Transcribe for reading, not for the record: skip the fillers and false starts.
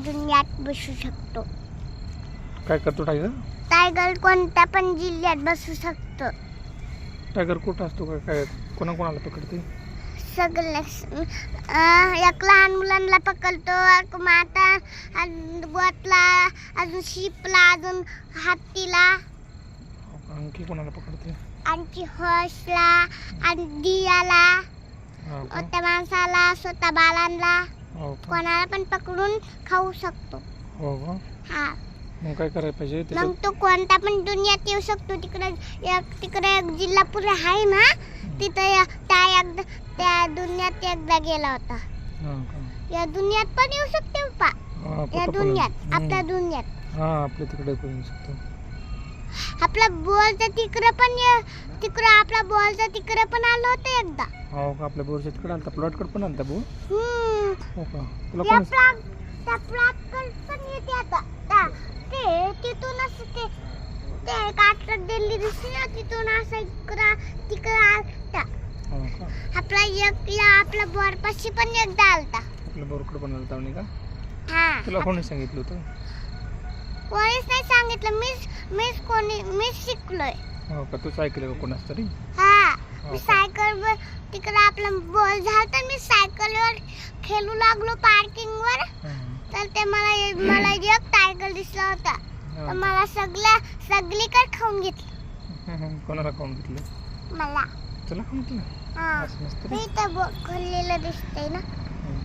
दुनियात बसू शकतो. काय करतो टायगर? टायगर कोणत्या पण जिल्ह्यात बसू शकतो. टायगर कुठं असतो का काय? कोणाकोणाला पकडते? सगळे एक लहान मुलांना पकडतो, एक माता, गोटला, अजून शिपला, अजून हत्तीला, आणखी कोणाला पकडते? आणखी हॉर्सला, आणि दियाला, हो का? त्या माणसाला, स्वतः बाळांना, हो का? कोणाला पण पकडून खाऊ शकतो. हो का? हा, मग काय करायला पाहिजे मग त्याच्यात? तो कोणता पण दुनियात येऊ शकतो. तिकडे एक जिल्हा पुरे आहे ना, तिथे त्या दुनियात एकदा गेला होता. हा का? या दुनियात पण येऊ शकते पप्पा. हा, या कुठं पण? दुनियात, आपल्या दुनियात, हा, आपल्या तिकडे पण येऊ शकतो. आपला बॉलचं तिकडं आपला बॉलचं तिकडे पण आलं होतं एकदा. हो का? आपल्या बोरच्या तिकडे आलता, प्लॉटकडे पण आलता भाऊ. हो का? तुला या कोण? त्या प्लॉटकडे पण येते आता. ते तिथूनच ते काटक दिल्ली दिसते ना, तिथून असं तिकडं आलता. हो का? आपला बोरपाशी पण एकदा आलता. आपल्या बोरकडे पण आलता म्हणे का? हा, तुला कोणी सांगितलं होतं? कोणीच नाही सांगितलं. मीच शिकलोय. हो का? तूच ऐकलं का कोणाच तरी? हा, हो मी का? सायकलवर तिकडे आपला बॉल झाला तर मी सायकलवर खेळू लागलो पार्किंगवर. तर ते मला एक टायगर दिसला होता. तर मला सगळीकडे खाऊन घेतलं. कोणाला खाऊन घेतलं? मला. तुला खाऊन घेतलं? हा, असं नसतं रे. मी तर खोललेलं दिसतंय ना.